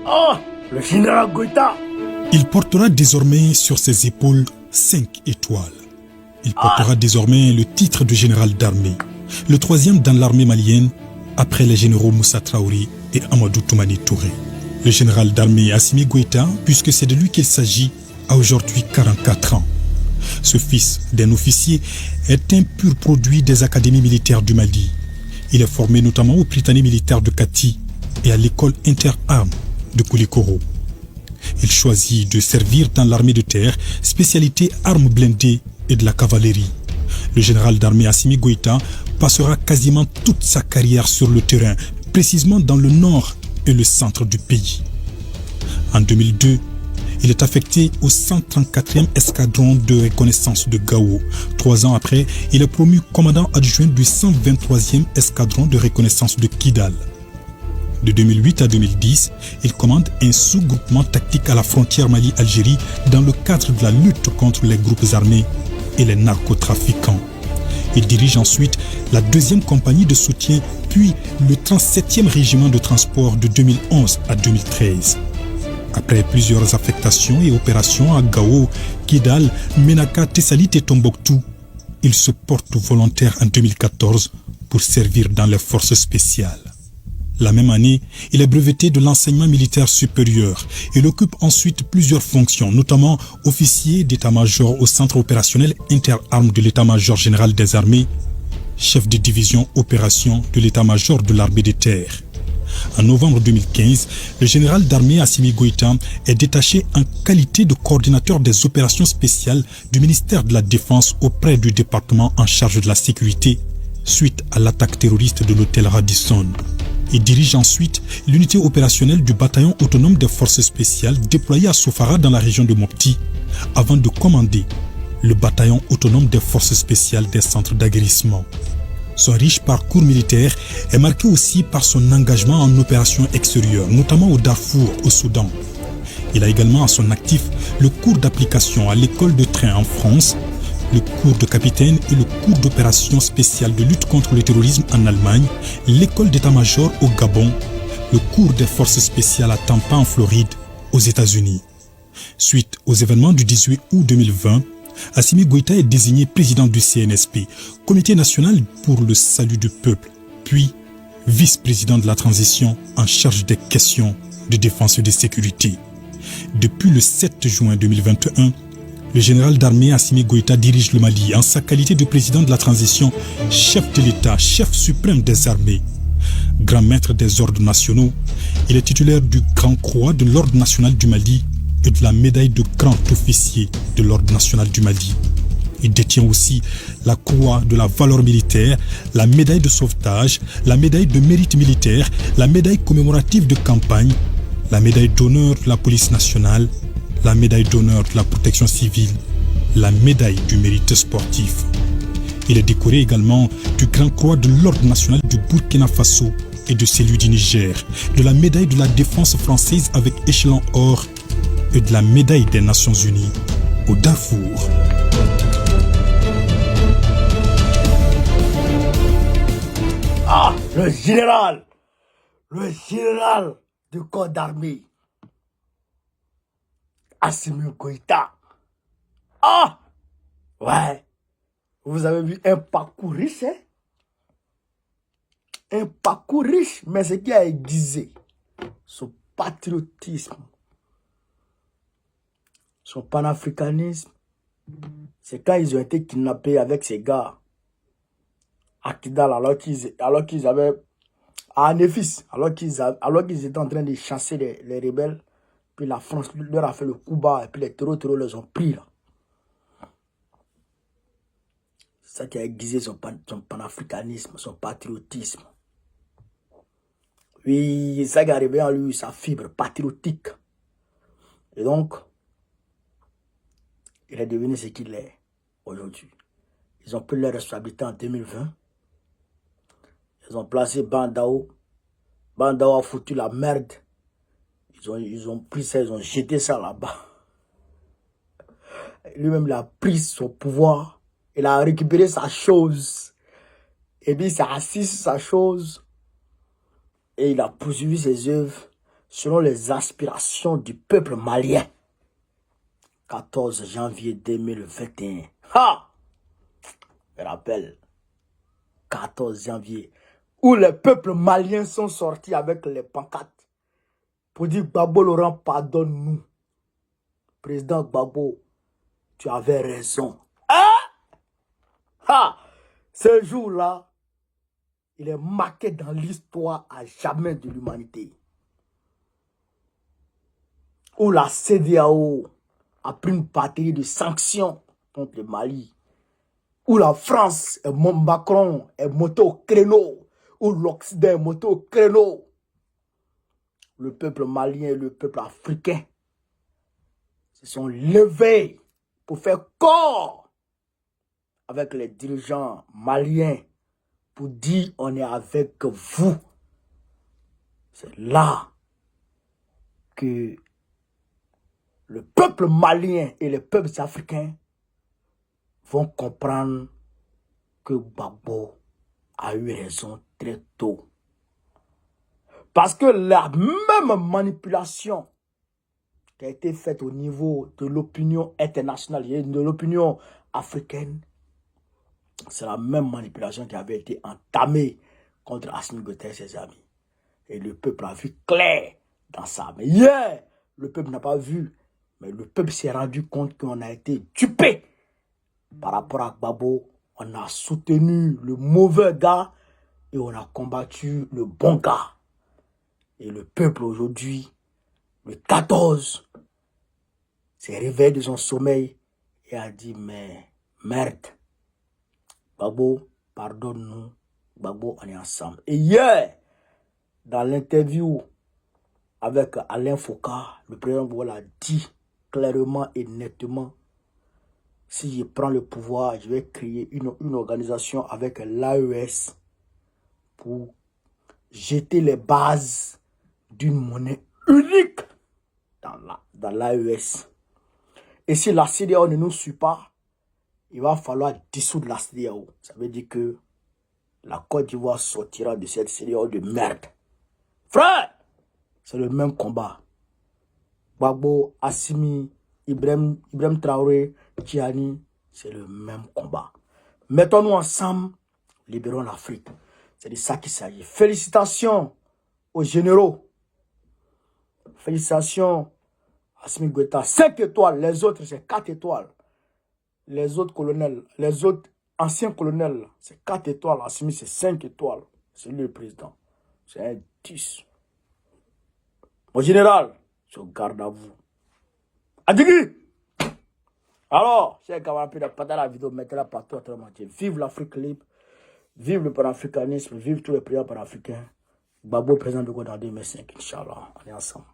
Ah, le général Goïta. Il portera désormais sur ses épaules 5 étoiles. Il portera désormais le titre de général d'armée, le 3e dans l'armée malienne, après les généraux Moussa Traoré et Amadou Toumani Touré. Le général d'armée Assimi Goïta, puisque c'est de lui qu'il s'agit, a aujourd'hui 44 ans. Ce fils d'un officier est un pur produit des académies militaires du Mali. Il est formé notamment au Prytanée militaire de Kati et à l'école inter-armes de Koulikoro. Il choisit de servir dans l'armée de terre, spécialité armes blindées et de la cavalerie. Le général d'armée Assimi Goïta passera quasiment toute sa carrière sur le terrain, précisément dans le nord et le centre du pays. En 2002, il est affecté au 134e escadron de reconnaissance de Gao. 3 ans après, il est promu commandant adjoint du 123e escadron de reconnaissance de Kidal. De 2008 à 2010, il commande un sous-groupement tactique à la frontière Mali-Algérie dans le cadre de la lutte contre les groupes armés et les narcotrafiquants. Il dirige ensuite la 2e compagnie de soutien, puis le 37e régiment de transport de 2011 à 2013. Après plusieurs affectations et opérations à Gao, Kidal, Menaka, Tessalit et Tombouctou, il se porte volontaire en 2014 pour servir dans les forces spéciales. La même année, il est breveté de l'enseignement militaire supérieur. Il occupe ensuite plusieurs fonctions, notamment officier d'état-major au centre opérationnel inter-armes de l'état-major général des armées, chef de division opération de l'état-major de l'armée de terre. En novembre 2015, le général d'armée Assimi Goïta est détaché en qualité de coordinateur des opérations spéciales du ministère de la Défense auprès du département en charge de la sécurité suite à l'attaque terroriste de l'hôtel Radisson. Il dirige ensuite l'unité opérationnelle du bataillon autonome des forces spéciales déployé à Soufara dans la région de Mopti avant de commander le bataillon autonome des forces spéciales des centres d'aguerrissement. Son riche parcours militaire est marqué aussi par son engagement en opérations extérieures, notamment au Darfour, au Soudan. Il a également à son actif le cours d'application à l'école de train en France, le cours de capitaine et le cours d'opération spéciale de lutte contre le terrorisme en Allemagne, l'école d'état-major au Gabon, le cours des forces spéciales à Tampa en Floride, aux États-Unis. Suite aux événements du 18 août 2020, Assimi Goïta est désigné président du CNSP, Comité national pour le salut du peuple, puis vice-président de la transition en charge des questions de défense et de sécurité. Depuis le 7 juin 2021, le général d'armée Assimi Goïta dirige le Mali en sa qualité de président de la transition, chef de l'État, chef suprême des armées. Grand maître des ordres nationaux, il est titulaire du Grand Croix de l'Ordre national du Mali et de la médaille de grand officier de l'Ordre national du Mali. Il détient aussi la croix de la valeur militaire, la médaille de sauvetage, la médaille de mérite militaire, la médaille commémorative de campagne, la médaille d'honneur de la police nationale, la médaille d'honneur de la protection civile, la médaille du mérite sportif. Il est décoré également du Grand Croix de l'Ordre national du Burkina Faso et de celui du Niger, de la médaille de la défense française avec échelon or et de la médaille des Nations Unies au Darfour. Ah, le général du corps d'armée, Assimi Goïta. Ah, ouais, vous avez vu un parcours riche, hein? Un parcours riche, mais ce qui a aiguisé son patriotisme, son panafricanisme, c'est quand ils ont été kidnappés avec ces gars à Kidal, alors qu'ils avaient, à Néfis, alors qu'ils étaient en train de chasser les rebelles, puis la France leur a fait le coup bas, et puis les terreaux les ont pris là. C'est ça qui a aiguisé son panafricanisme, son patriotisme. Oui, ça qui est arrivé en lui, sa fibre patriotique. Et donc, il est devenu ce qu'il est aujourd'hui. Ils ont pris leur responsabilité en 2020. Ils ont placé Bandao. Bandao a foutu la merde. Ils ont pris ça, ils ont jeté ça là-bas. Lui-même, il a pris son pouvoir. Il a récupéré sa chose. Et puis, il s'est assis sur sa chose. Et il a poursuivi ses œuvres selon les aspirations du peuple malien. 14 janvier 2021. Ha! Je me rappelle, 14 janvier, où les peuples maliens sont sortis avec les pancartes pour dire Gbagbo Laurent, pardonne-nous. Président Gbagbo, tu avais raison. Ah! Ce jour-là, il est marqué dans l'histoire à jamais de l'humanité. Où la CEDEAO a pris une batterie de sanctions contre le Mali. Où la France, et Macron est monté au créneau. Où l'Occident est monté au créneau. Le peuple malien et le peuple africain se sont levés pour faire corps avec les dirigeants maliens pour dire on est avec vous. C'est là que le peuple malien et les peuples africains vont comprendre que Gbagbo a eu raison très tôt. Parce que la même manipulation qui a été faite au niveau de l'opinion internationale et de l'opinion africaine, c'est la même manipulation qui avait été entamée contre Assimi Goïta et ses amis. Et le peuple a vu clair dans ça. Mais hier, le peuple n'a pas vu. Mais le peuple s'est rendu compte qu'on a été dupé. Par rapport à Gbagbo, on a soutenu le mauvais gars et on a combattu le bon gars. Et le peuple aujourd'hui, le 14, s'est réveillé de son sommeil et a dit, mais merde, Gbagbo, pardonne-nous, Gbagbo, on est ensemble. Et hier, dans l'interview avec Alain Foucault, le président Gbagbo a dit clairement et nettement, si je prends le pouvoir, je vais créer une organisation avec l'AES pour jeter les bases d'une monnaie unique dans l'AES. Et si la CEDEAO ne nous suit pas, il va falloir dissoudre la CEDEAO. Ça veut dire que la Côte d'Ivoire sortira de cette CEDEAO de merde. Frère, c'est le même combat. Gbagbo, Assimi, Ibrahim Traoré, Tchiani, c'est le même combat. Mettons-nous ensemble, libérons l'Afrique. C'est de ça qu'il s'agit. Félicitations aux généraux. Félicitations à Assimi Goïta. 5 étoiles, les autres c'est 4 étoiles. Les autres colonels, les autres anciens colonels, c'est 4 étoiles. Assimi c'est 5 étoiles. C'est lui le président. C'est un 10. Mon général, je garde à vous. Adigui! Alors, chers camarades, partagez la vidéo, mettez-la partout à travers le monde. Vive l'Afrique libre, vive le panafricanisme, vive tous les présidents panafricains. Gbagbo, président de Godin 2005, Inch'Allah, on est ensemble.